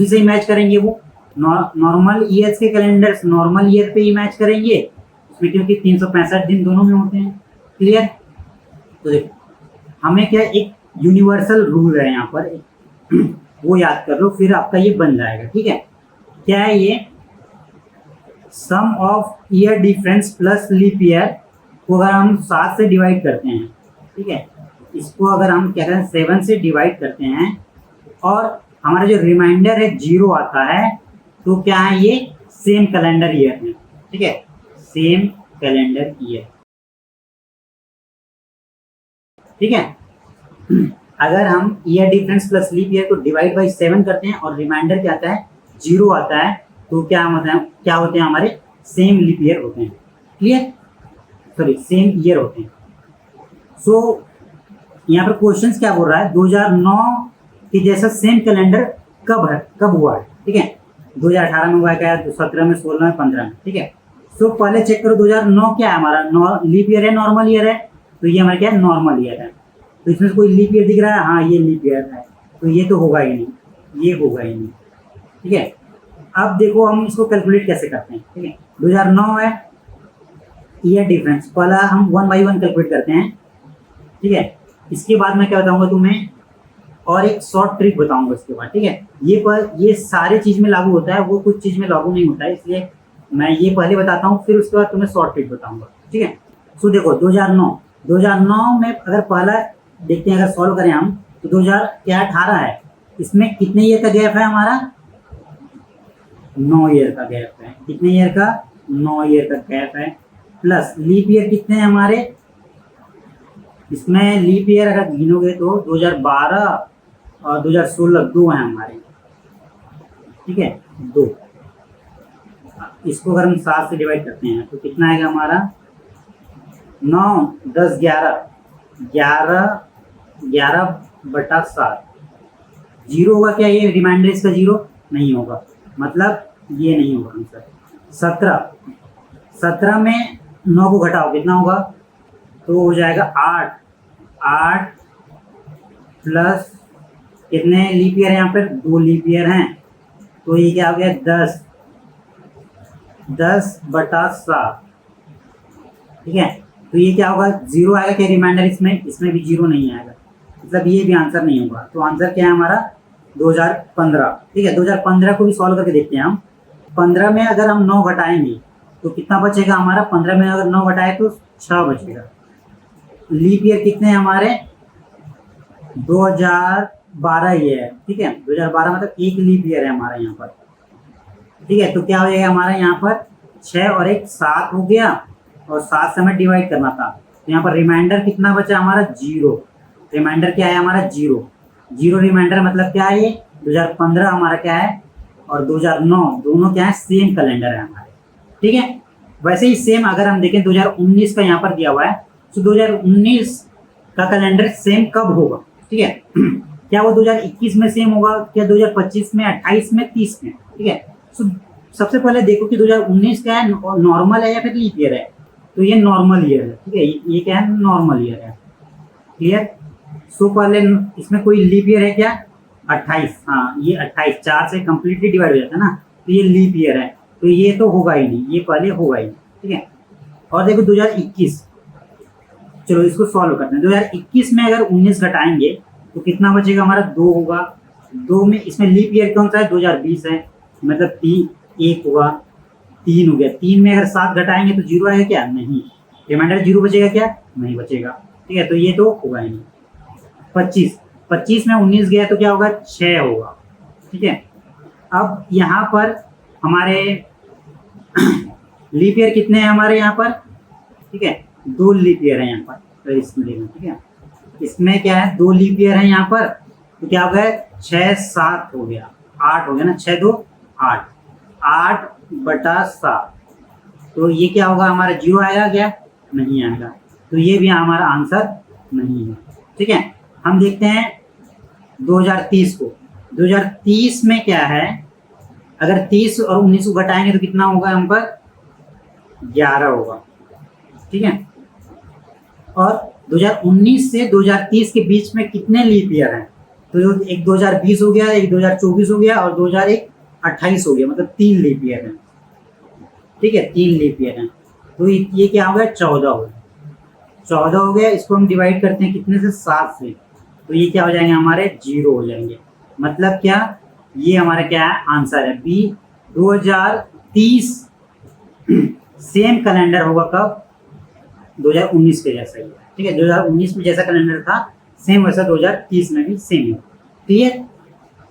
से ही मैच करेंगे वो। नॉर्मल ईयर्स के कैलेंडर्स नॉर्मल ईयर पे ही मैच करेंगे उसमें, क्योंकि 365 दिन दोनों में होते हैं। क्लियर? तो देखो हमें क्या एक यूनिवर्सल रूल है यहाँ पर, वो याद कर लो, फिर आपका ये बन जाएगा। ठीक है? क्या है ये? Sum of year difference plus leap year को अगर हम 7 से डिवाइड करते हैं, ठीक है, इसको अगर हम क्या करें 7 से डिवाइड करते हैं और हमारा जो रिमाइंडर है 0 आता है, तो क्या है ये? सेम कैलेंडर ईयर है। ठीक है? Same calendar year. ठीक है? अगर हम year difference plus leap year को डिवाइड बाई 7 करते हैं और रिमाइंडर क्या आता है? 0 आता है, तो क्या होते हैं हमारे? सेम लीप ईयर होते हैं। क्लियर? सॉरी, सेम ईयर होते हैं। सो यहाँ पर क्वेश्चन क्या बोल रहा है? 2009 के जैसा सेम कैलेंडर कब हुआ है? ठीक है? 2018 में हुआ है क्या? 17 में, 16 में, 15 में। ठीक है? सो पहले चेक करो 2009 क्या है हमारा? लीप ईयर है, नॉर्मल ईयर है? तो ये हमारा क्या है? नॉर्मल ईयर है। तो इसमें कोई लीप ईयर दिख रहा है? हाँ, ये लीप ईयर है, तो ये तो होगा ही नहीं, ये होगा ही नहीं। ठीक है? अब देखो हम इसको कैलकुलेट कैसे करते हैं। ठीक है? 2009 है ईयर डिफरेंस, पहला हम 1 बाई 1 कैलकुलेट करते हैं। ठीक है? इसके बाद मैं क्या बताऊंगा तुम्हें, और एक शॉर्ट ट्रिक बताऊंगा इसके बाद। ठीक है? ये सारे चीज में लागू होता है, वो कुछ चीज में लागू नहीं होता है, इसलिए मैं ये पहले बताता हूँ, फिर उसके बाद तुम्हें शॉर्ट ट्रिक बताऊंगा। ठीक है? सो देखो 2009 में अगर पहला देखते हैं, अगर सॉल्व करें हम, तो 2018 है, इसमें कितने ईयर का गैप है हमारा? 9 ईयर का गैप है। कितने ईयर का? 9 ईयर का गैप है। प्लस लीप ईयर कितने हैं हमारे? इसमें लीप ईयर अगर गिनोगे तो 2012 और 2016 2 हैं हमारे। ठीक है? 2। इसको अगर हम 7 से डिवाइड करते हैं तो कितना आएगा हमारा? 9, 10, 11/7। 0 होगा क्या? ये रिमाइंडर इसका 0 नहीं होगा, मतलब ये नहीं होगा आंसर। 17 में 9 को घटाओ, कितना होगा? तो हो जाएगा 8 प्लस कितने लीप ईयर है यहाँ पर? 2 लीप ईयर हैं, तो ये क्या हो गया? 10/7। ठीक है? तो ये क्या होगा? 0 आएगा क्या रिमाइंडर इसमें भी 0 नहीं आएगा, मतलब ये भी आंसर नहीं होगा। तो आंसर क्या है हमारा? 2015। ठीक है? 2015 को भी सॉल्व करके देखते हैं हम। 15 में अगर हम 9 घटाएंगे तो कितना बचेगा हमारा? 15 में अगर 9 घटाए तो 6 बचेगा। लीप ईयर कितने हैं हमारे? 2012 ईयर है। ठीक है? 2012 मतलब एक लीप ईयर है हमारा यहाँ पर। ठीक है? तो क्या हो जाएगा हमारा यहाँ पर? 6 और 1 7 हो गया, और 7 से हमें डिवाइड करना था, तो यहाँ पर रिमाइंडर कितना बचा हमारा? 0। रिमाइंडर क्या है हमारा? 0 रिमाइंडर, मतलब क्या है ये? 2015 हमारा क्या है और 2009 दोनों क्या है? सेम कैलेंडर है हमारे। ठीक है? वैसे ही सेम अगर हम देखें 2019 का यहाँ पर दिया हुआ है, तो 2019 का कैलेंडर सेम कब होगा? ठीक है? क्या वो 2021 में सेम होगा? क्या 2025 में, 28 में, 30 में? ठीक है? तो सबसे पहले देखो कि 2019 क्या है? नॉर्मल है या फिर लीप ईयर है? तो ये नॉर्मल ईयर है। ठीक है? ये क्या है? नॉर्मल ईयर है। क्लियर? सो पहले इसमें कोई लीप ईयर है क्या? 28। हाँ, ये 28 4 से कंप्लीटली डिवाइड हो जाता है ना, तो ये लीप ईयर है, तो ये तो होगा ही नहीं, ये पहले होगा ही नहीं। ठीक है? और देखो 2021, चलो इसको सॉल्व करते हैं। 2021 में अगर 19 घटाएंगे तो कितना बचेगा हमारा? 2 होगा। 2 में इसमें लीप ईयर कौन सा है? 2020 है, मतलब 1 होगा, 3 हो गया। 3 में अगर 7 घटाएंगे तो 0 आएगा क्या? नहीं। रिमाइंडर 0 बचेगा क्या? नहीं बचेगा। ठीक है? तो ये तो होगा ही नहीं। 25 में 19 गया तो क्या होगा? 6 होगा। ठीक है? अब यहाँ पर हमारे लीप ईयर कितने हैं हमारे यहाँ पर? ठीक है? 2 लीप ईयर है यहाँ पर, तो इसमें देखना। ठीक है? इसमें क्या है? 2 लीप ईयर है यहाँ पर, तो क्या हो गया? 6 7 हो गया, 8 हो गया ना, 6 2 8, 8/7। तो ये क्या होगा हमारा? 0 आएगा क्या? नहीं आएगा, तो ये भी हमारा आंसर नहीं है। ठीक है? हम देखते हैं 2030 को। 2030 में क्या है? अगर 30 और 19 को घटाएंगे तो कितना होगा हम पर? 11 होगा। ठीक है? और 2019 से 2030 के बीच में कितने लीप ईयर हैं? तो जो एक 2020 हो गया, एक 2024 हो गया और 2028 हो गया, मतलब 3 लीप ईयर हैं। ठीक है, 3 लीप ईयर हैं। तो ये क्या हो गया? 14 हो गया। 14 हो गया। इसको हम डिवाइड करते हैं कितने से? 7 से। तो ये क्या हो जाएंगे? हमारे 0 हो जाएंगे। मतलब क्या? ये हमारा क्या है? आंसर है बी। 2030 सेम कैलेंडर होगा कब? 2019 के जैसा ही। ठीक है, 2019 में जैसा कैलेंडर था सेम वैसा 2030 में भी सेम है। क्लियर?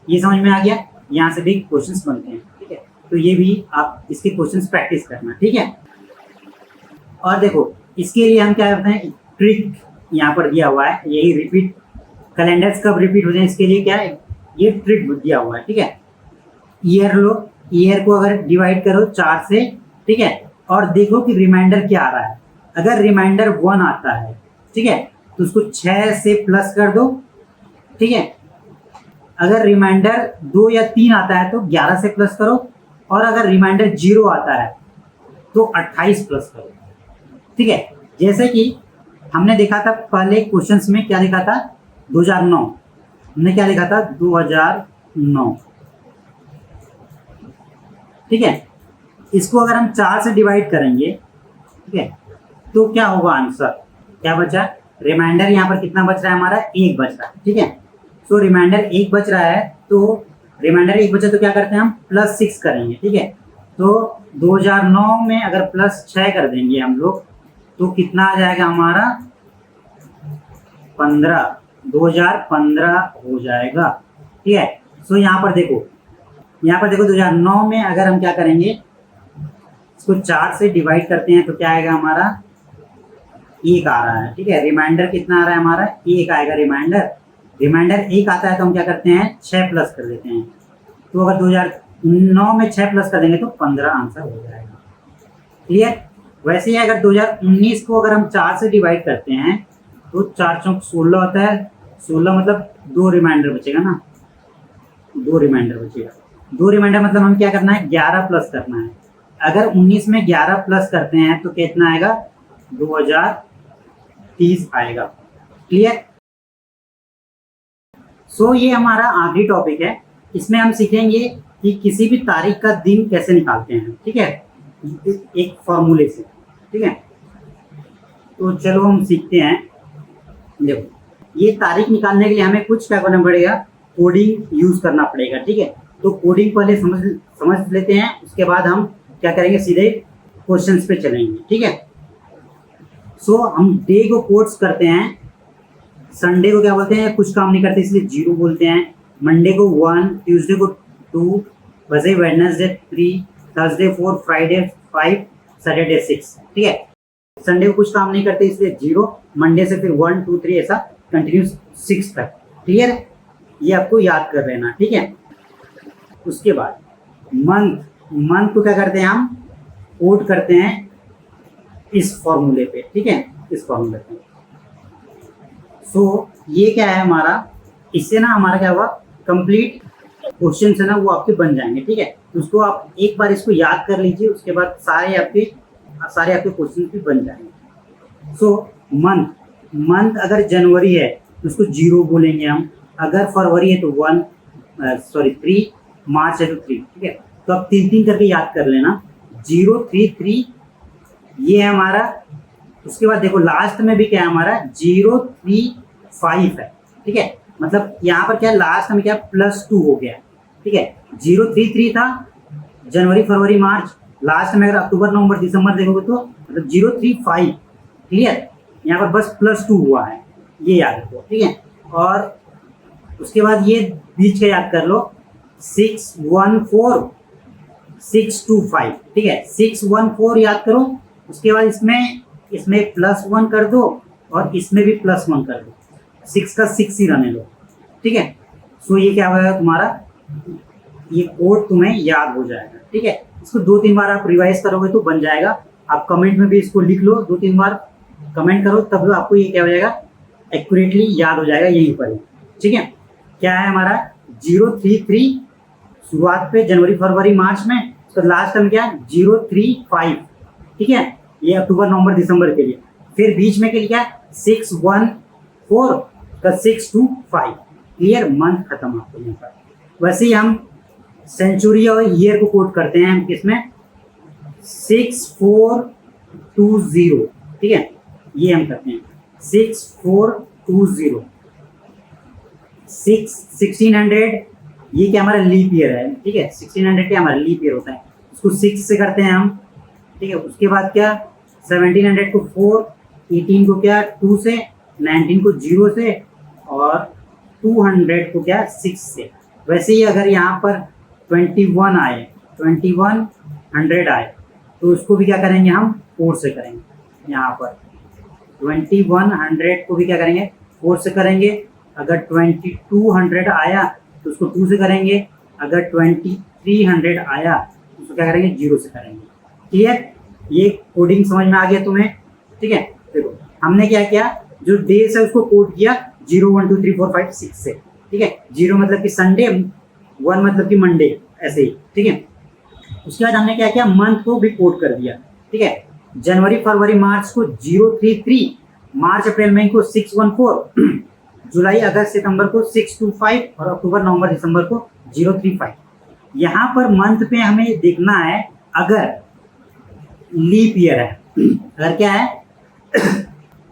ये समझ में आ गया? यहाँ से भी क्वेश्चंस बनते हैं। ठीक है, तो ये भी आप इसके क्वेश्चंस प्रैक्टिस करना। ठीक है, और देखो इसके लिए हम क्या करते हैं? ट्रिक यहाँ पर दिया हुआ है, यही रिपीट कैलेंडर्स कब रिपीट होते हैं इसके लिए क्या है? ये ट्रिक दिया हुआ है। ठीक है, ईयर लो, ईयर को अगर डिवाइड करो 4 से, ठीक है, और देखो कि रिमाइंडर क्या आ रहा है। अगर रिमाइंडर 1 आता है, ठीक है, तो उसको 6 से प्लस कर दो। ठीक है, अगर रिमाइंडर 2 या 3 आता है तो 11 से प्लस करो, और अगर रिमाइंडर 0 आता है तो 28 प्लस करो। ठीक है, जैसे कि हमने देखा था पहले क्वेश्चंस में, क्या देखा था? 2009। हमने क्या देखा था? 2009। ठीक है, इसको अगर हम 4 से डिवाइड करेंगे, ठीक है, तो क्या होगा आंसर? क्या बचा? रिमाइंडर यहाँ पर कितना बच रहा है हमारा? 1 बच रहा है। ठीक है, सो रिमाइंडर 1 बच रहा है, तो रिमाइंडर 1 बचा तो क्या करते हैं हम? +6 करेंगे। ठीक है, तो 2009 में अगर +6 कर देंगे हम लोग तो कितना आ जाएगा हमारा? 15। 2015 हो जाएगा। ठीक है, सो यहाँ पर देखो 2009 में अगर हम क्या करेंगे, इसको 4 से डिवाइड करते हैं तो क्या आएगा हमारा? 1 आ रहा है। ठीक है, रिमाइंडर कितना आ रहा है हमारा? 1 आएगा रिमाइंडर 1 आता है तो हम क्या करते हैं? 6 प्लस कर देते हैं। तो अगर 2009 में 6 प्लस कर देंगे तो 15 आंसर हो जाएगा। क्लियर? वैसे ही अगर 2019 को अगर हम 4 से डिवाइड करते हैं तो 4 चौक 16 होता है। 16 मतलब 2 रिमाइंडर बचेगा ना, 2 रिमाइंडर बचेगा। 2 रिमाइंडर मतलब हम क्या करना है? 11 प्लस करना है। अगर 19 में 11 प्लस करते हैं तो कितना आएगा? 2030 आएगा। क्लियर? सो ये हमारा आखिरी टॉपिक है। इसमें हम सीखेंगे कि किसी भी तारीख का दिन कैसे निकालते हैं। ठीक है, एक फॉर्मूले से। ठीक है, तो चलो हम सीखते हैं। देखो, ये तारीख निकालने के लिए हमें कुछ क्या करना पड़ेगा? कोडिंग यूज करना पड़ेगा। ठीक है, तो कोडिंग पहले समझ लेते हैं, उसके बाद हम क्या करेंगे? सीधे क्वेश्चंस पे चलेंगे। ठीक है, सो हम डे को कोट्स करते हैं। संडे को क्या बोलते हैं? कुछ काम नहीं करते इसलिए 0 बोलते हैं। मंडे को 1, ट्यूसडे को 2, वैसे वेडनेसडे 3, थर्सडे 4, फ्राइडे 5, सैटरडे 6। ठीक है, संडे को कुछ काम नहीं करते इसलिए 0, मंडे से फिर 1 2 3 ऐसा कंटिन्यू 6 तक। क्लियर? ये आपको याद कर लेना। ठीक है, उसके बाद मंथ को क्या करते हैं? हम कोड करते हैं इस फॉर्मूले पे। ठीक है, इस फॉर्मूले पे। सो ये क्या है हमारा? इससे ना हमारा क्या हुआ? कंप्लीट क्वेश्चन है ना वो आपके बन जाएंगे। ठीक है, तो उसको आप एक बार इसको याद कर लीजिए, उसके बाद सारे आपके क्वेश्चन भी बन जाएंगे। सो मंथ अगर जनवरी है तो उसको 0 बोलेंगे हम। अगर फरवरी है तो 3, मार्च है तो 3। ठीक है, तो आप 3 करके याद कर लेना। 0 3 3 ये है हमारा। उसके बाद देखो लास्ट में भी क्या है हमारा? 0 3 5 है। ठीक है, मतलब यहाँ पर क्या है? लास्ट में क्या? +2 हो गया। ठीक है, 0 3 3 था जनवरी फरवरी मार्च। लास्ट में अगर अक्टूबर नवंबर दिसंबर देखोगे तो मतलब 0 3 5। क्लियर? यहाँ पर बस +2 हुआ है, ये याद रखो। ठीक है, और उसके बाद ये बीच का याद कर लो, 6 1 4 6 2 5। ठीक है, 6 1 4 याद करो। उसके बाद इसमें +1 कर दो और इसमें भी +1 कर दो। 6 का 6 ही रहने दो। ठीक है, सो ये क्या होगा तुम्हारा? ये कोड तुम्हें याद हो जाएगा। ठीक है, इसको 2-3 बार आप रिवाइज करोगे तो बन जाएगा। आप कमेंट में भी इसको लिख लो, 2-3 बार कमेंट करो, तब आपको ये क्या हो जाएगा? एक्यूरेटली याद हो जाएगा यहीं पर। ठीक है, क्या है हमारा? 0 3 3 शुरुआत पे जनवरी फरवरी मार्च में, तो लास्ट में क्या? 0 3 5। ठीक है, ये अक्टूबर नवंबर दिसंबर के लिए। फिर बीच में के लिए क्या? 614 का 625, क्लियर, मंथ खत्म आपको यहाँ पर। वैसे ही हम सेंचुरी और ईयर को कोट करते हैं हम किसमें, 6420, ठीक है, ये हम करते हैं 6420, 1600, ये क्या हमारा लीप ईयर है, ठीक है, 1600 क्या हमारा लीप ईयर होता है, उसको 6 से करते हैं हम, ठीक है। उसके बाद क्या 1700 को 4, 18 को क्या 2 से, 19 को 0 से, और 200 को क्या 6 से। वैसे ही अगर यहाँ पर 21 आए, 2100 आए, तो उसको भी क्या करेंगे हम 4 से करेंगे। यहाँ पर 2100 को भी क्या करेंगे 4 से करेंगे। अगर 2200 आया तो उसको 2 से करेंगे। अगर 2300 आया तो उसको क्या करेंगे 0 से करेंगे। क्लियर, ये कोडिंग समझ में आ गया तुम्हें, ठीक है। देखो हमने क्या किया, जो डेज है उसको कोड किया 0 1 2 3 4 5 6 से, ठीक है। 0 मतलब कि संडे, 1 मतलब कि मंडे, ऐसे ही, ठीक है। उसके बाद हमने क्या किया, मंथ को भी कोड कर दिया, ठीक है। जनवरी फरवरी मार्च को 033, मार्च अप्रैल मई को 614, जुलाई अगस्त सितंबर को 625, और अक्टूबर नवंबर दिसंबर को 035। यहाँ पर मंथ पे हमें देखना है, अगर लीप ईयर है, अगर क्या है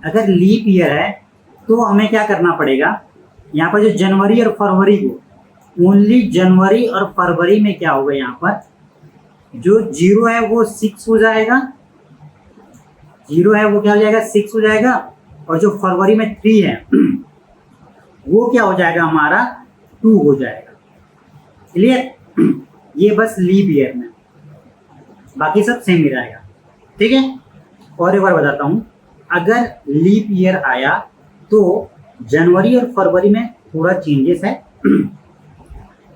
अगर लीप ईयर है तो हमें क्या करना पड़ेगा, यहाँ पर जो जनवरी और फरवरी को, ओनली जनवरी और फरवरी में क्या होगा, यहाँ पर जो 0 है वो 6 हो जाएगा, 0 है वो क्या हो जाएगा 6 हो जाएगा, और जो फरवरी में 3 है वो क्या हो जाएगा हमारा 2 हो जाएगा। क्लियर, ये बस लीप ईयर में, बाकी सब सेम ही रहेगा, ठीक है। और एक बार बताता हूँ, अगर लीप ईयर आया तो जनवरी और फरवरी में थोड़ा चेंजेस है,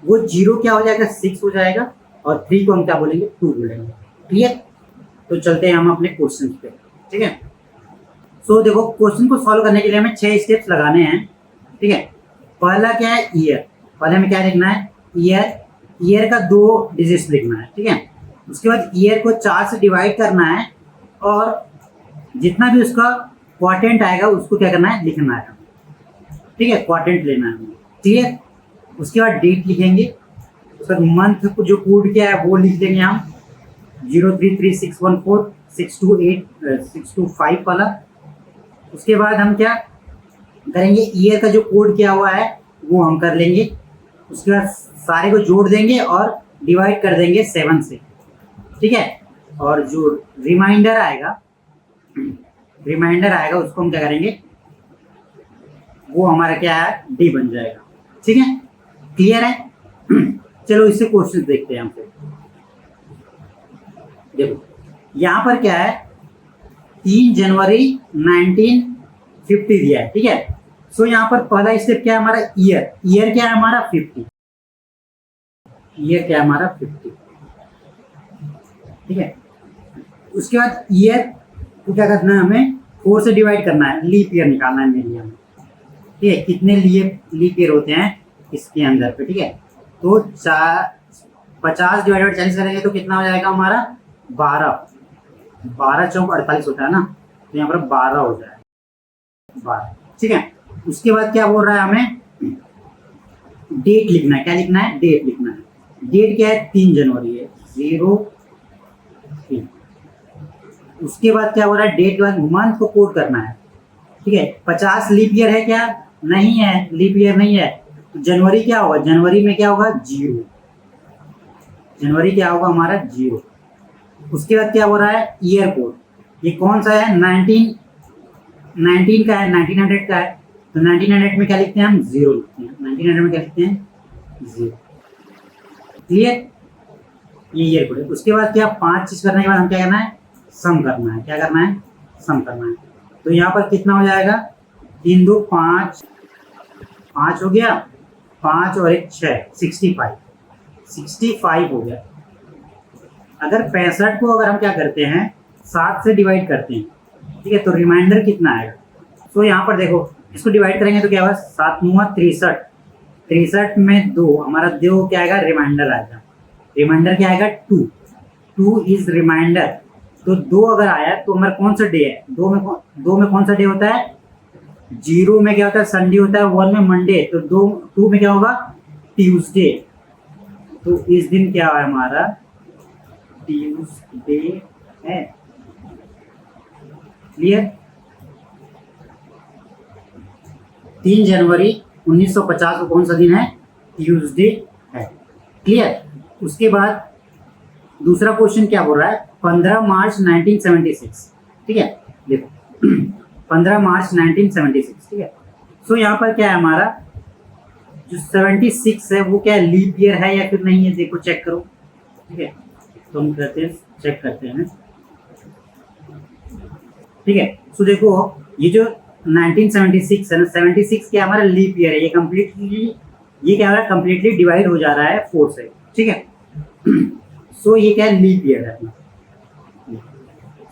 वो 0 क्या हो जाएगा 6 हो जाएगा, और 3 को हम क्या बोलेंगे 2 बोलेंगे। क्लियर, तो चलते हैं हम अपने क्वेश्चन पे, ठीक है। सो देखो क्वेश्चन को सॉल्व करने के लिए हमें 6 स्टेप्स लगाने हैं, ठीक है। पहला क्या है ईयर, पहले हमें क्या लिखना है ईयर, ईयर का 2 डिजिट्स लिखना है, ठीक है। उसके बाद ईयर को 4 से डिवाइड करना है, और जितना भी उसका क्वाड्रेंट आएगा उसको क्या करना है लिखना है, ठीक है, क्वाड्रेंट लेना है, क्लियर। उसके बाद डेट लिखेंगे, उसके बाद मंथ को जो कोड किया है वो लिख देंगे हम 033614628 625 वाला। उसके बाद हम क्या करेंगे, ईयर का जो कोड किया हुआ है वो हम कर लेंगे। उसके बाद सारे को जोड़ देंगे और डिवाइड कर देंगे 7 से, ठीक है। और जो रिमाइंडर आएगा उसको हम क्या करेंगे, वो हमारा क्या है डी बन जाएगा, ठीक है। क्लियर है, चलो इससे क्वेश्चन देखते हैं हम फिर। देखो यहाँ पर क्या है 3 जनवरी 1950 दिया है, ठीक है। सो यहाँ पर पहला स्टेप क्या है हमारा ईयर, ईयर क्या है हमारा 50, ईयर क्या है हमारा 50, ठीक है। उसके बाद ईयर को क्या करना है हमें 4 से डिवाइड करना है, लीप ईयर निकालना है मेरे लिए हमें, ठीक है। कितने लीप ईयर होते हैं इसके अंदर पे, ठीक है। तो 50 डिवाइडेड 40 करेंगे तो कितना हो जाएगा हमारा 12 चौक 48 होता है ना, तो यहाँ पर 12 हो जाएगा 12, ठीक है। उसके बाद क्या बोल रहा है हमें डेट लिखना है, क्या लिखना है डेट लिखना है। डेट क्या है 3 जनवरी है 03। उसके बाद क्या हो रहा है डेट के बाद मंथ को कोड करना है, ठीक है। 50 लीप ईयर है क्या, नहीं है, लीप ईयर नहीं है, तो जनवरी क्या होगा, जनवरी में क्या होगा 0, जनवरी क्या होगा हमारा 0। उसके बाद क्या हो रहा है ईयर कोड, ये कौन सा है 19 का है, 1900 का है, तो 1900 में क्या लिखते हैं हम 0 लिखते हैं, 1900 में क्या लिखते हैं 0। क्लियर, ये ईयर कोड है। उसके बाद क्या 5 चीज करने के बाद हम क्या करना है सम करना है, क्या करना है सम करना है। तो यहाँ पर कितना हो जाएगा 3 2 5 5 हो गया, 5 और 1 6 65 हो गया। अगर 65 को अगर हम क्या करते हैं 7 से डिवाइड करते हैं, ठीक है, तो रिमाइंडर कितना आएगा। तो यहाँ पर देखो इसको डिवाइड करेंगे तो क्या होगा 7 9 63, 63 में 2 हमारा 2 क्या आएगा रिमाइंडर आएगा, रिमाइंडर क्या आएगा 2 इज रिमाइंडर। तो 2 अगर आया तो हमारा कौन सा डे है, 2 में कौन सा डे होता है जीरो में क्या होता है, संडे होता है, वन में मंडे, तो दो, टू में क्या होगा, ट्यूसडे। तो इस दिन क्या है हमारा, ट्यूसडे है। क्लियर। 3 जनवरी 1950 को कौन सा दिन है, ट्यूसडे है। क्लियर। उसके बाद दूसरा क्वेश्चन क्या बोल रहा है, 15 मार्च 1976। ठीक है, देखो 15 मार्च 1976। ठीक है। सो यहाँ पर क्या है हमारा, जो 76 है वो क्या है, लीप ईयर है या फिर नहीं है, देखो चेक करो। ठीक है, तो हम कहते हैं, चेक करते हैं। ठीक है, सो देखो ये जो 1976 है ना, 76 क्या हमारा लीप ईयर है, ये कंप्लीटली, ये क्या है, कंप्लीटली डिवाइड हो जा रहा है 4 से। ठीक है। सो ये क्या है, लीप ईयर है।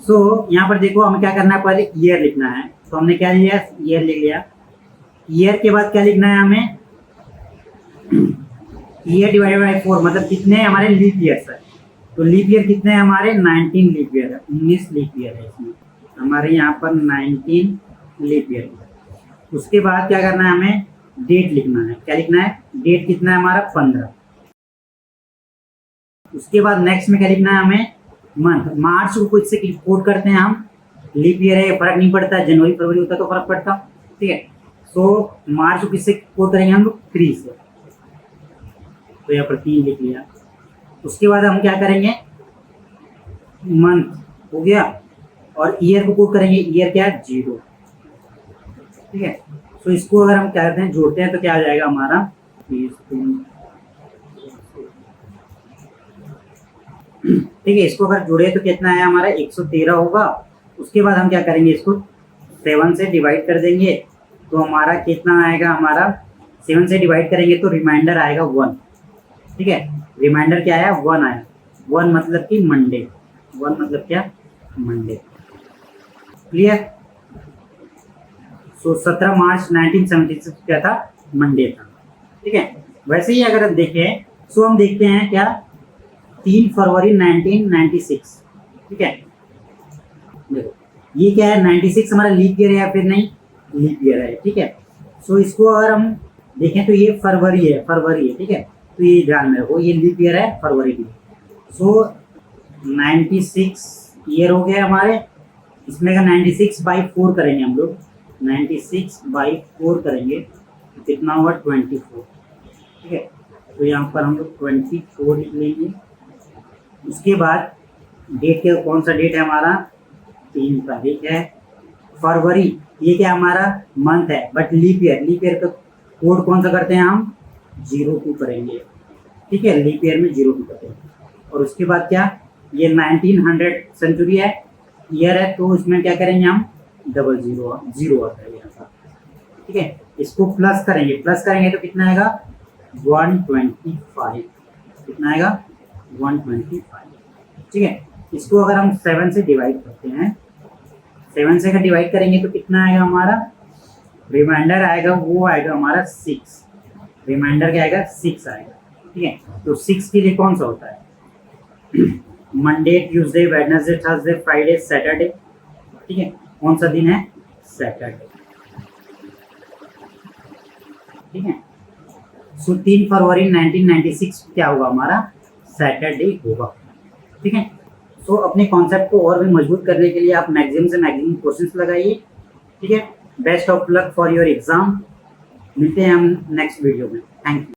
सो यहाँ पर देखो हमें क्या करना है, पहले ईयर लिखना है, तो हमने क्या लिया, ईयर लिख लिया। ईयर के बाद क्या लिखना है हमें, ईयर डिवाइडेड बाय 4, मतलब कितने हमारे लीप ईयर्स है। तो लीप ईयर कितने हैं हमारे, 19 लीप ईयर है, 19 लीप ईयर है इसमें हमारे यहाँ पर 19 लीप ईयर। उसके बाद क्या करना है, हमें डेट लिखना है। क्या लिखना है, डेट कितना है हमारा, 15। उसके बाद नेक्स्ट में क्या लिखना है हमें, मंथ। मार्च को कुछ से कोड करते हैं हम, लीप ईयर है, फर्क नहीं पड़ता, जनवरी फरवरी होता तो फर्क पड़ता। ठीक है, सो मार्च को किससे कोड करेंगे हम लोग, 3 से। तो यहाँ पर 3 लिख लिया। उसके बाद हम क्या करेंगे, मंथ हो गया, और ईयर को कोड करेंगे, ईयर क्या है, 0। ठीक है, सो इसको अगर हम क्या करते हैं, जोड़ते हैं तो क्या आ जाएगा हमारा, ठीक है, इसको अगर जोड़े तो कितना है हमारा, 113 होगा। उसके बाद हम क्या करेंगे, इसको 7 से डिवाइड कर देंगे, तो हमारा कितना आएगा, हमारा 7 से डिवाइड करेंगे तो रिमाइंडर आएगा 1। ठीक है, रिमाइंडर क्या आया, 1 आया। 1 मतलब कि मंडे, 1 मतलब क्या, मंडे। क्लियर। सो 17 मार्च 1976 क्या था, मंडे था। ठीक है, वैसे ही अगर हम देखें, सो हम देखते हैं क्या, 3 फरवरी 1996। ठीक है, देखो ये क्या है, 96 हमारा लीप ईयर है या फिर नहीं, लीप ईयर है। ठीक है, सो इसको अगर हम देखें तो ये फरवरी है, फरवरी है। ठीक है, तो ये ध्यान में रखो, ये लीप ईयर है, फरवरी की। सो 96 ईयर हो गया हमारे, इसमें अगर 96/4 करेंगे हम लोग, 96/4 करेंगे तो कितना होगा, 24। ठीक है, तो यहाँ पर हम लोग 24 लिख लेंगे। उसके बाद डेट के, कौन सा डेट है हमारा, 3 तारीख है। फरवरी ये क्या हमारा मंथ है, but leap year, leap year का कोड कौन सा करते हैं हम, 02 करेंगे। ठीक है, लीप ईयर में 02 करते हैं। और उसके बाद क्या, ये 1900 सेंचुरी है, ईयर है, तो इसमें क्या करेंगे हम, 00 आता है यहाँ पर। ठीक है, इसको प्लस करेंगे, प्लस करेंगे तो कितना आएगा, 125। कितना आएगा, 125। ठीक है, इसको अगर हम 7 से डिवाइड करते हैं, 7 से अगर डिवाइड करेंगे तो कितना आएगा हमारा, रिमाइंडर आएगा, वो आएगा हमारा 6। रिमाइंडर क्या आएगा, 6 आएगा। ठीक है, तो 6 के लिए कौन सा होता है, Monday, Tuesday, Wednesday, Thursday, Friday, Saturday. ठीक है, कौन सा दिन है, सैटरडे। ठीक है, सो 3 फरवरी 1996 क्या होगा हमारा, सैटरडे होगा। ठीक है, सो अपने कॉन्सेप्ट को और भी मजबूत करने के लिए आप मैक्सिमम से मैक्सिमम क्वेश्चंस लगाइए। ठीक है, best of luck for your exam. मिलते हैं हम नेक्स्ट वीडियो में। Thank you.